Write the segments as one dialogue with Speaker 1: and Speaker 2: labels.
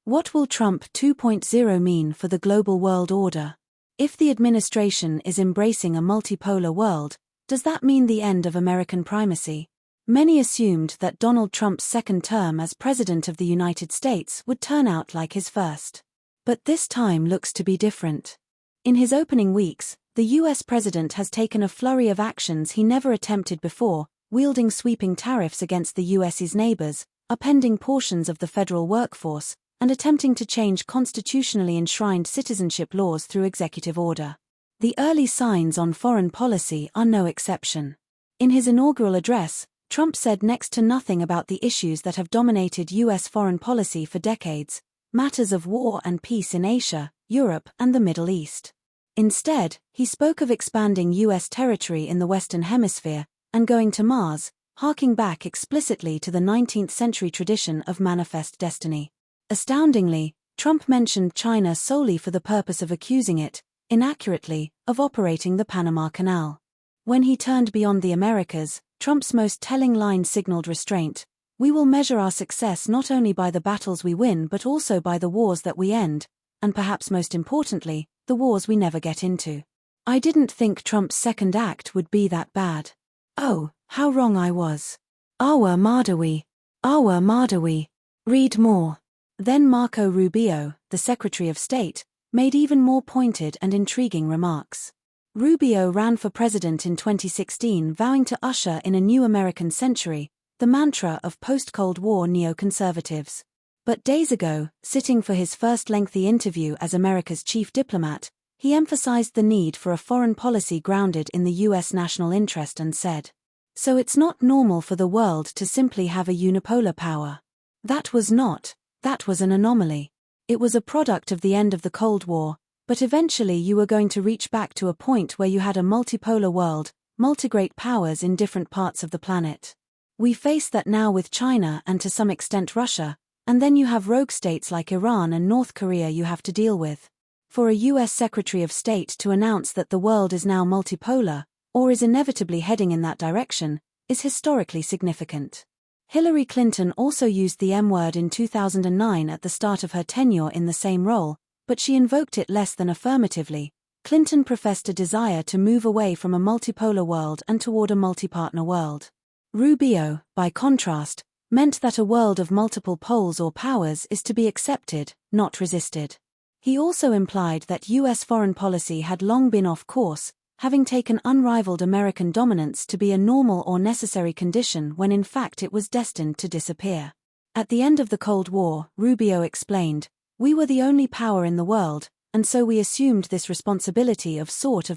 Speaker 1: What will Trump 2.0 mean for the global world order? If the administration is embracing a multipolar world, does that mean the end of American primacy? Many assumed that Donald Trump's second term as President of the United States would turn out like his first. But this time looks to be different. In his opening weeks, the U.S. president has taken a flurry of actions he never attempted before, wielding sweeping tariffs against the U.S.'s neighbors, upending portions of the federal workforce, and attempting to change constitutionally enshrined citizenship laws through executive order. The early signs on foreign policy are no exception. In his inaugural address, Trump said next to nothing about the issues that have dominated U.S. foreign policy for decades, matters of war and peace in Asia, Europe, and the Middle East. Instead, he spoke of expanding U.S. territory in the Western Hemisphere and going to Mars, harking back explicitly to the 19th century tradition of manifest destiny. Astoundingly, Trump mentioned China solely for the purpose of accusing it, inaccurately, of operating the Panama Canal. When he turned beyond the Americas, Trump's most telling line signaled restraint. We will measure our success not only by the battles we win but also by the wars that we end, and perhaps most importantly, the wars we never get into. I didn't think Trump's second act would be that bad. Oh, how wrong I was. Awa Mardawi. Awa Mardawi. Read more. Then Marco Rubio, the Secretary of State, made even more pointed and intriguing remarks. Rubio ran for president in 2016, vowing to usher in a new American century, the mantra of post-Cold War neoconservatives. But days ago, sitting for his first lengthy interview as America's chief diplomat, he emphasized the need for a foreign policy grounded in the U.S. national interest and said, "So it's not normal for the world to simply have a unipolar power. That was an anomaly. It was a product of the end of the Cold War, but eventually you were going to reach back to a point where you had a multipolar world, multi-great powers in different parts of the planet. We face that now with China and to some extent Russia, and then you have rogue states like Iran and North Korea you have to deal with. For a U.S. Secretary of State to announce that the world is now multipolar, or is inevitably heading in that direction, is historically significant." Hillary Clinton also used the M-word in 2009 at the start of her tenure in the same role, but she invoked it less than affirmatively. Clinton professed a desire to move away from a multipolar world and toward a multi-partner world. Rubio, by contrast, meant that a world of multiple poles or powers is to be accepted, not resisted. He also implied that U.S. foreign policy had long been off course, having taken unrivaled American dominance to be a normal or necessary condition when in fact it was destined to disappear. At the end of the Cold War, Rubio explained, "We were the only power in the world, and so we assumed this responsibility of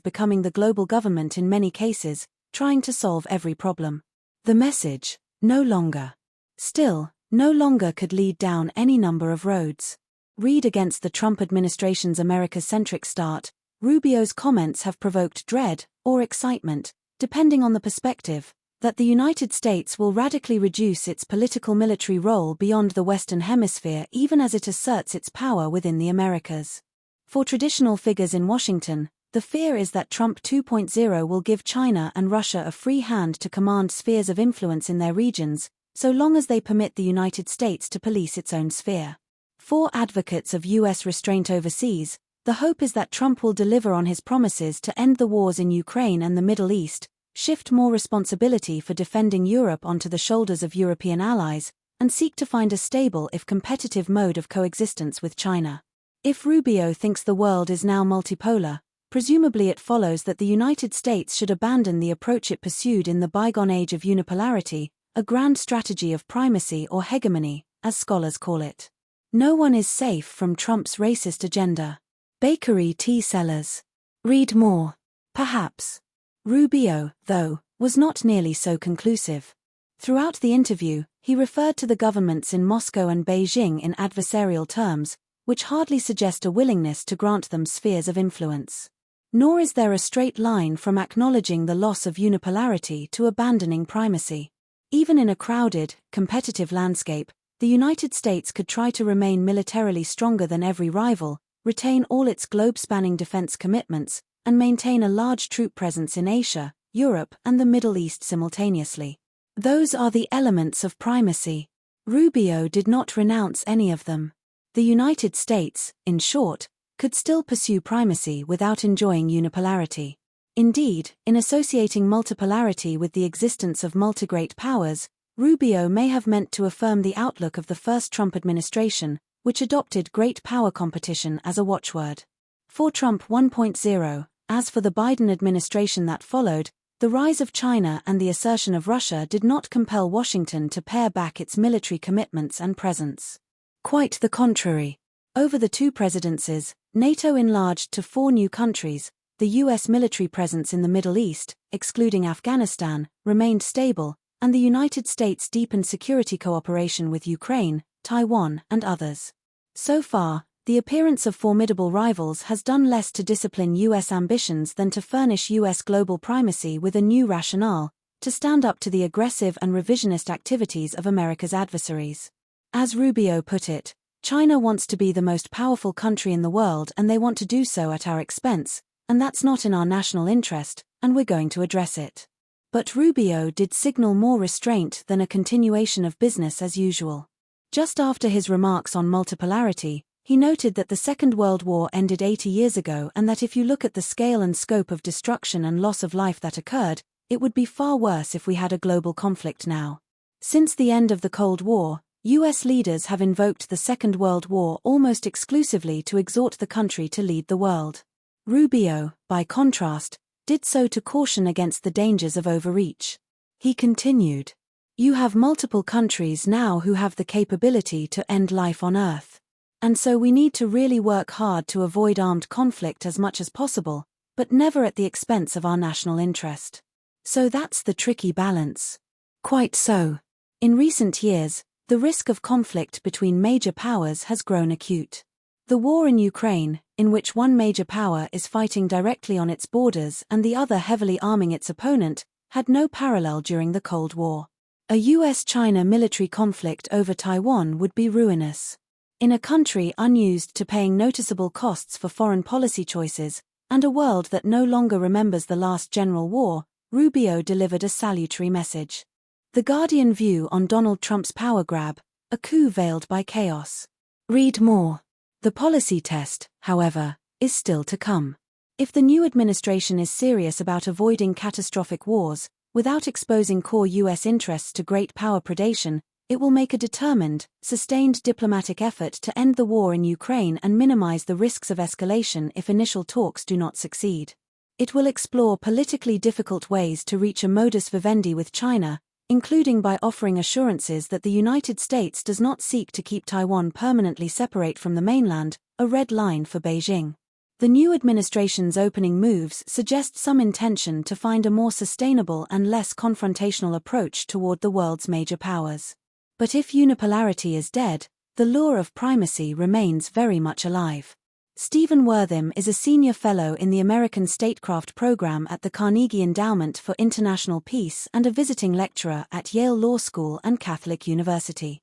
Speaker 1: becoming the global government in many cases, trying to solve every problem." The message, no longer. Still, no longer could lead down any number of roads. Read against the Trump administration's America-centric start, Rubio's comments have provoked dread, or excitement, depending on the perspective, that the United States will radically reduce its political military role beyond the Western Hemisphere even as it asserts its power within the Americas. For traditional figures in Washington, the fear is that Trump 2.0 will give China and Russia a free hand to command spheres of influence in their regions, so long as they permit the United States to police its own sphere. For advocates of U.S. restraint overseas, the hope is that Trump will deliver on his promises to end the wars in Ukraine and the Middle East, shift more responsibility for defending Europe onto the shoulders of European allies, and seek to find a stable if competitive mode of coexistence with China. If Rubio thinks the world is now multipolar, presumably it follows that the United States should abandon the approach it pursued in the bygone age of unipolarity, a grand strategy of primacy or hegemony, as scholars call it. No one is safe from Trump's racist agenda. Bakery tea sellers. Read more. Perhaps. Rubio, though, was not nearly so conclusive. Throughout the interview, he referred to the governments in Moscow and Beijing in adversarial terms, which hardly suggest a willingness to grant them spheres of influence. Nor is there a straight line from acknowledging the loss of unipolarity to abandoning primacy. Even in a crowded, competitive landscape, the United States could try to remain militarily stronger than every rival, retain all its globe-spanning defense commitments, and maintain a large troop presence in Asia, Europe, and the Middle East simultaneously. Those are the elements of primacy. Rubio did not renounce any of them. The United States, in short, could still pursue primacy without enjoying unipolarity. Indeed, in associating multipolarity with the existence of multigreat powers, Rubio may have meant to affirm the outlook of the first Trump administration, which adopted great power competition as a watchword. For Trump 1.0, as for the Biden administration that followed, the rise of China and the assertion of Russia did not compel Washington to pare back its military commitments and presence. Quite the contrary. Over the two presidencies, NATO enlarged to 4 new countries. The U.S. military presence in the Middle East, excluding Afghanistan, remained stable, and the United States deepened security cooperation with Ukraine, Taiwan, and others. So far, the appearance of formidable rivals has done less to discipline U.S. ambitions than to furnish U.S. global primacy with a new rationale, to stand up to the aggressive and revisionist activities of America's adversaries. As Rubio put it, China wants to be the most powerful country in the world and they want to do so at our expense, and that's not in our national interest, and we're going to address it. But Rubio did signal more restraint than a continuation of business as usual. Just after his remarks on multipolarity, he noted that the Second World War ended 80 years ago and that if you look at the scale and scope of destruction and loss of life that occurred, it would be far worse if we had a global conflict now. Since the end of the Cold War, U.S. leaders have invoked the Second World War almost exclusively to exhort the country to lead the world. Rubio, by contrast, did so to caution against the dangers of overreach. He continued, "You have multiple countries now who have the capability to end life on Earth. And so we need to really work hard to avoid armed conflict as much as possible, but never at the expense of our national interest. So that's the tricky balance." Quite so. In recent years, the risk of conflict between major powers has grown acute. The war in Ukraine, in which one major power is fighting directly on its borders and the other heavily arming its opponent, had no parallel during the Cold War. A US-China military conflict over Taiwan would be ruinous. In a country unused to paying noticeable costs for foreign policy choices, and a world that no longer remembers the last general war, Rubio delivered a salutary message. The Guardian view on Donald Trump's power grab, a coup veiled by chaos. Read more. The policy test, however, is still to come. If the new administration is serious about avoiding catastrophic wars, without exposing core U.S. interests to great power predation, it will make a determined, sustained diplomatic effort to end the war in Ukraine and minimize the risks of escalation if initial talks do not succeed. It will explore politically difficult ways to reach a modus vivendi with China, including by offering assurances that the United States does not seek to keep Taiwan permanently separate from the mainland, a red line for Beijing. The new administration's opening moves suggest some intention to find a more sustainable and less confrontational approach toward the world's major powers. But if unipolarity is dead, the lure of primacy remains very much alive. Stephen Wortham is a senior fellow in the American Statecraft program at the Carnegie Endowment for International Peace and a visiting lecturer at Yale Law School and Catholic University.